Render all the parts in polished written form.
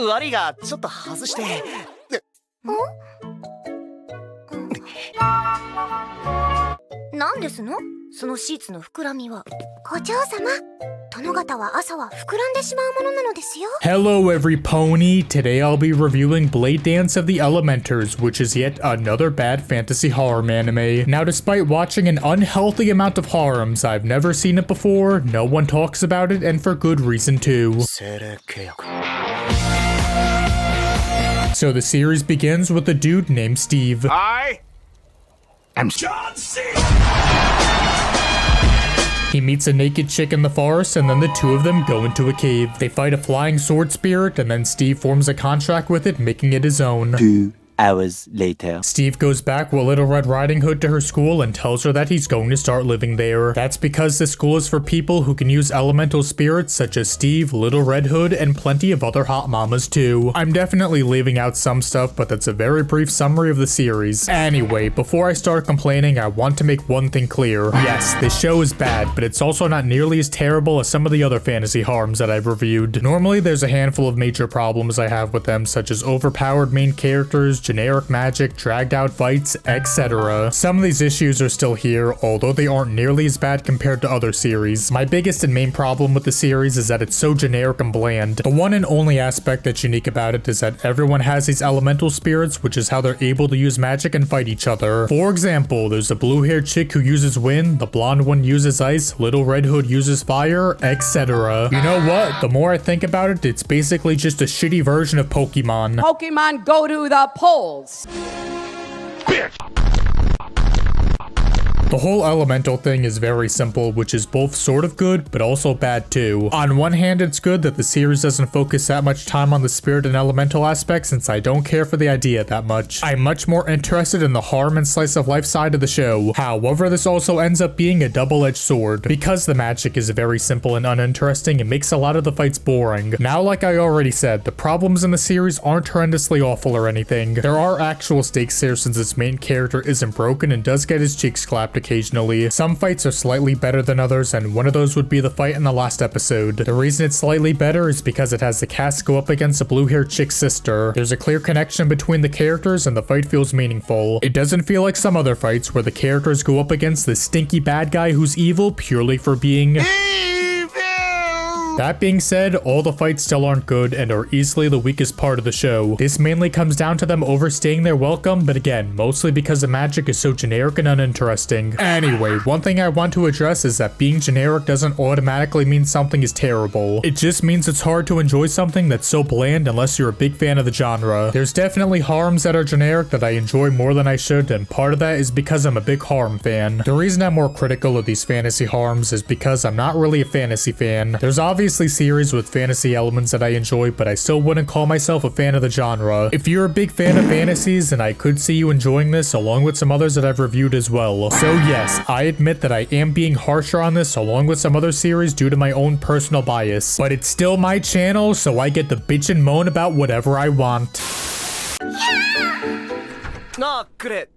悪いがちょっと外して。何ですの？そのシーツの膨らみは。お嬢様、殿方は朝は膨らんでしまうものなのですよ。 Hello every pony, today I'll be reviewing Blade Dance of the Elementors, which is yet another bad fantasy harem anime. Now despite watching an unhealthy amount of harems, I've never seen it before, no one talks about it, and for good reason too. So the series begins with a dude named Steve. I am John C. He meets a naked chick in the forest, and then the two of them go into a cave. They fight a flying sword spirit, and then Steve forms a contract with it, making it his own. 2 hours later. Steve goes back with Little Red Riding Hood to her school and tells her that he's going to start living there. That's because this school is for people who can use elemental spirits such as Steve, Little Red Hood, and plenty of other hot mamas too. I'm definitely leaving out some stuff, but that's a very brief summary of the series. Anyway, before I start complaining, I want to make one thing clear. Yes, this show is bad, but it's also not nearly as terrible as some of the other fantasy harems that I've reviewed. Normally, there's a handful of major problems I have with them, such as overpowered main characters, generic magic, dragged out fights, etc. Some of these issues are still here, although they aren't nearly as bad compared to other series. My biggest and main problem with the series is that it's so generic and bland. The one and only aspect that's unique about it is that everyone has these elemental spirits, which is how they're able to use magic and fight each other. For example, there's a blue-haired chick who uses wind, the blonde one uses ice, Little Red Hood uses fire, etc. You know what? The more I think about it, it's basically just a shitty version of Pokemon. Pokemon go to the polls. The whole elemental thing is very simple, which is both sort of good, but also bad too. On one hand, it's good that the series doesn't focus that much time on the spirit and elemental aspects, since I don't care for the idea that much. I'm much more interested in the harem and slice of life side of the show. However, this also ends up being a double-edged sword. Because the magic is very simple and uninteresting, it makes a lot of the fights boring. Now, like I already said, the problems in the series aren't horrendously awful or anything. There are actual stakes here since its main character isn't broken and does get his cheeks clapped occasionally. Some fights are slightly better than others, and one of those would be the fight in the last episode. The reason it's slightly better is because it has the cast go up against a blue-haired chick's sister. There's a clear connection between the characters and the fight feels meaningful. It doesn't feel like some other fights where the characters go up against this stinky bad guy who's evil purely for being That being said, all the fights still aren't good and are easily the weakest part of the show. This mainly comes down to them overstaying their welcome, but again, mostly because the magic is so generic and uninteresting. Anyway, one thing I want to address is that being generic doesn't automatically mean something is terrible. It just means it's hard to enjoy something that's so bland unless you're a big fan of the genre. There's definitely harems that are generic that I enjoy more than I should, and part of that is because I'm a big harem fan. The reason I'm more critical of these fantasy harems is because I'm not really a fantasy fan. There's obviously series with fantasy elements that I enjoy, but I still wouldn't call myself a fan of the genre. If you're a big fan of fantasies, then I could see you enjoying this along with some others that I've reviewed as well. So yes, I admit that I am being harsher on this along with some other series due to my own personal bias, but it's still my channel, so I get to bitch and moan about whatever I want. Nah, great.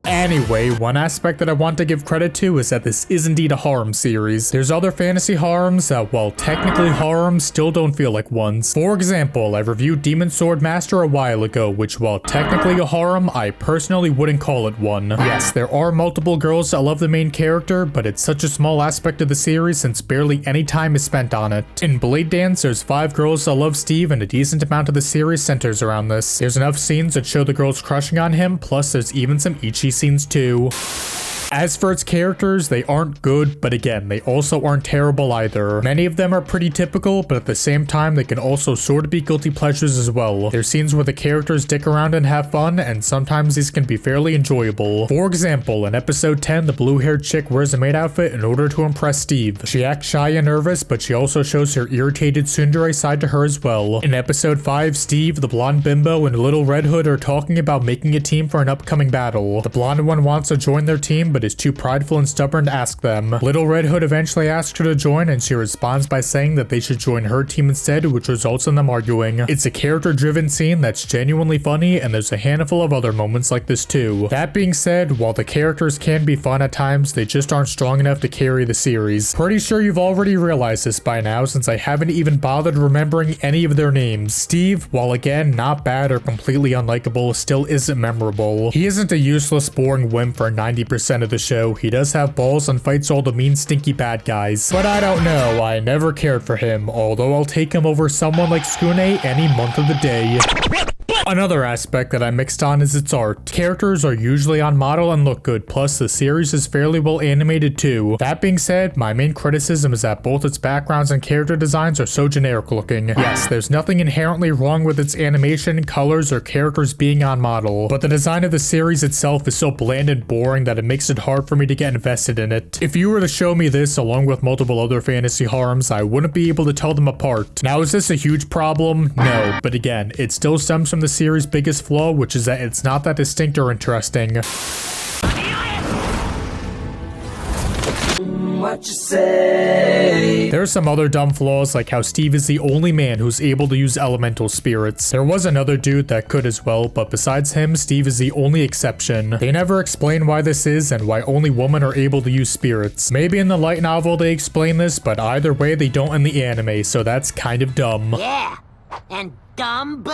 Anyway, one aspect that I want to give credit to is that this is indeed a harem series. There's other fantasy harems that, while technically harems, still don't feel like ones. For example, I reviewed Demon Sword Master a while ago, which, while technically a harem, I personally wouldn't call it one. Yes, there are multiple girls that love the main character, but it's such a small aspect of the series since barely any time is spent on it. In Blade Dance, there's 5 girls that love Steve, and a decent amount of the series centers around this. There's enough scenes that show the girls crushing on him, plus there's even some ecchi scenes too. As for its characters, they aren't good, but again, they also aren't terrible either. Many of them are pretty typical, but at the same time, they can also sort of be guilty pleasures as well. There's scenes where the characters dick around and have fun, and sometimes these can be fairly enjoyable. For example, in episode 10, the blue-haired chick wears a maid outfit in order to impress Steve. She acts shy and nervous, but she also shows her irritated tsundere side to her as well. In episode 5, Steve, the blonde bimbo, and Little Red Hood are talking about making a team for an upcoming battle. The blonde one wants to join their team, but but is too prideful and stubborn to ask them. Little Red Hood eventually asks her to join, and she responds by saying that they should join her team instead, which results in them arguing. It's a character-driven scene that's genuinely funny, and there's a handful of other moments like this too. That being said, while the characters can be fun at times, they just aren't strong enough to carry the series. Pretty sure you've already realized this by now, since I haven't even bothered remembering any of their names. Steve, while again not bad or completely unlikable, still isn't memorable. He isn't a useless, boring wimp for 90% of the show. He does have balls and fights all the mean, stinky bad guys. But I don't know, I never cared for him, although I'll take him over someone like Skune any month of the day. Another aspect that I mixed on is its art. Characters are usually on model and look good, plus the series is fairly well animated too. That being said, my main criticism is that both its backgrounds and character designs are so generic looking. Yes, there's nothing inherently wrong with its animation, colors, or characters being on model, but the design of the series itself is so bland and boring that it makes it hard for me to get invested in it. If you were to show me this along with multiple other fantasy harems, I wouldn't be able to tell them apart. Now, is this a huge problem? No, but again, it still stems from the series' biggest flaw, which is that it's not that distinct or interesting. What you say? There are some other dumb flaws, like how Steve is the only man who's able to use elemental spirits. There was another dude that could as well, but besides him, Steve is the only exception. They never explain why this is and why only women are able to use spirits. Maybe in the light novel they explain this, but either way they don't in the anime, so that's kind of dumb. Yeah, and dumb.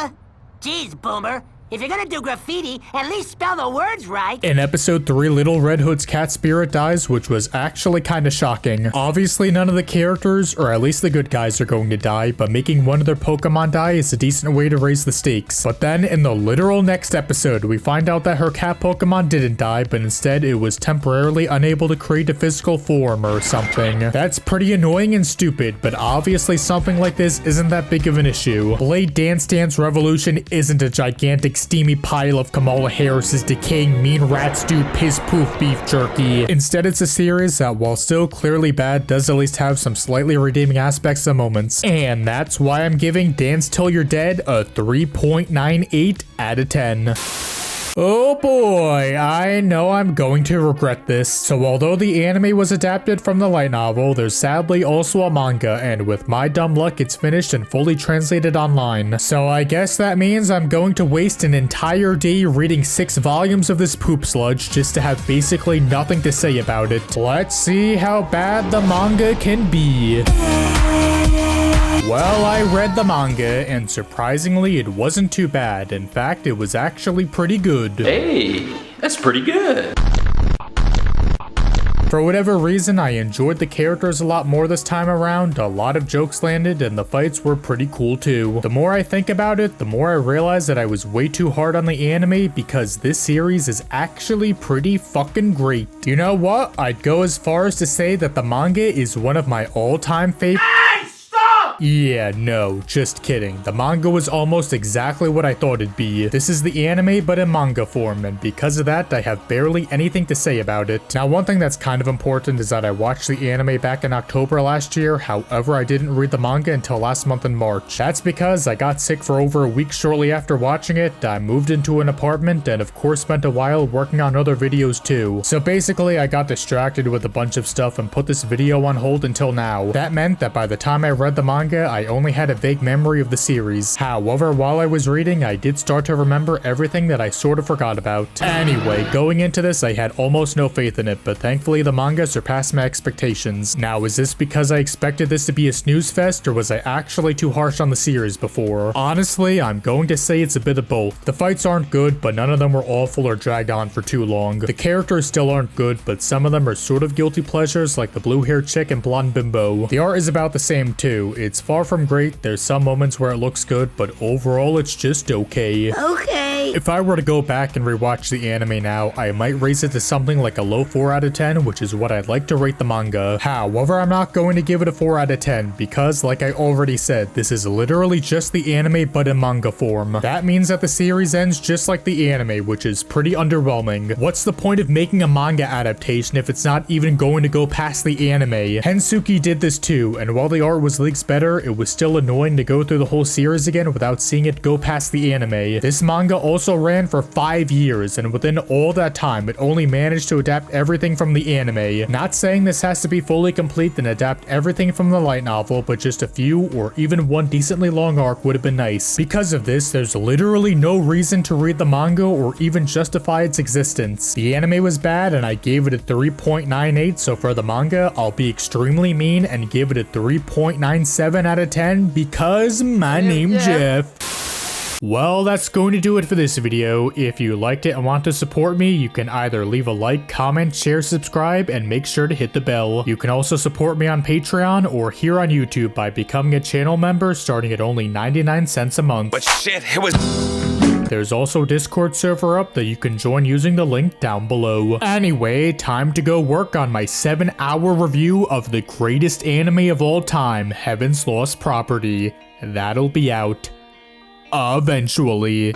Jeez, Boomer. If you're gonna do graffiti, at least spell the words right. In episode 3, Little Red Hood's cat spirit dies, which was actually kinda shocking. Obviously none of the characters, or at least the good guys, are going to die, but making one of their Pokemon die is a decent way to raise the stakes. But then in the literal next episode, we find out that her cat Pokemon didn't die, but instead it was temporarily unable to create a physical form or something. That's pretty annoying and stupid, but obviously something like this isn't that big of an issue. Blade Dance Dance Revolution isn't a gigantic steamy pile of Kamala Harris's decaying mean rat stew piss poof beef jerky. Instead, it's a series that, while still clearly bad, does at least have some slightly redeeming aspects and moments. And that's why I'm giving Dance Till You're Dead a 3.98 out of 10. Oh boy, I know I'm going to regret this. So although the anime was adapted from the light novel, there's sadly also a manga, and with my dumb luck, it's finished and fully translated online. So I guess that means I'm going to waste an entire day reading 6 volumes of this poop sludge just to have basically nothing to say about it. Let's see how bad the manga can be. Well, I read the manga, and surprisingly, it wasn't too bad. In fact, it was actually pretty good. Hey, that's pretty good. For whatever reason, I enjoyed the characters a lot more this time around. A lot of jokes landed, and the fights were pretty cool too. The more I think about it, the more I realize that I was way too hard on the anime, because this series is actually pretty fucking great. You know what? I'd go as far as to say that the manga is one of my all-time favorites. Yeah, no, just kidding. The manga was almost exactly what I thought it'd be. This is the anime, but in manga form, and because of that, I have barely anything to say about it. Now, one thing that's kind of important is that I watched the anime back in October last year, however, I didn't read the manga until last month in March. That's because I got sick for over a week shortly after watching it, I moved into an apartment, and of course spent a while working on other videos too. So basically, I got distracted with a bunch of stuff and put this video on hold until now. That meant that by the time I read the manga, I only had a vague memory of the series. However, while I was reading, I did start to remember everything that I sort of forgot about. Anyway, going into this, I had almost no faith in it, but thankfully the manga surpassed my expectations. Now, is this because I expected this to be a snooze fest, or was I actually too harsh on the series before? Honestly, I'm going to say it's a bit of both. The fights aren't good, but none of them were awful or dragged on for too long. The characters still aren't good, but some of them are sort of guilty pleasures, like the blue-haired chick and blonde bimbo. The art is about the same too. It's far from great, there's some moments where it looks good, but overall it's just okay. If I were to go back and rewatch the anime now, I might raise it to something like a low 4 out of 10, which is what I'd like to rate the manga. However, I'm not going to give it a 4 out of 10, because like I already said, this is literally just the anime but in manga form. That means that the series ends just like the anime, which is pretty underwhelming. What's the point of making a manga adaptation if it's not even going to go past the anime? Hensuki did this too, and while the art was leagues better, it was still annoying to go through the whole series again without seeing it go past the anime. This manga also also ran for 5 years, and within all that time, it only managed to adapt everything from the anime. Not saying this has to be fully complete and adapt everything from the light novel, but just a few or even one decently long arc would have been nice. Because of this, there's literally no reason to read the manga or even justify its existence. The anime was bad and I gave it a 3.98, so for the manga, I'll be extremely mean and give it a 3.97 out of 10 because my name's Jeff. Well, that's going to do it for this video. If you liked it and want to support me, you can either leave a like, comment, share, subscribe, and make sure to hit the bell. You can also support me on Patreon or here on YouTube by becoming a channel member starting at only 99 cents a month. But shit, it was... There's also a Discord server up that you can join using the link down below. Anyway, time to go work on my 7-hour review of the greatest anime of all time, Heaven's Lost Property. That'll be out eventually.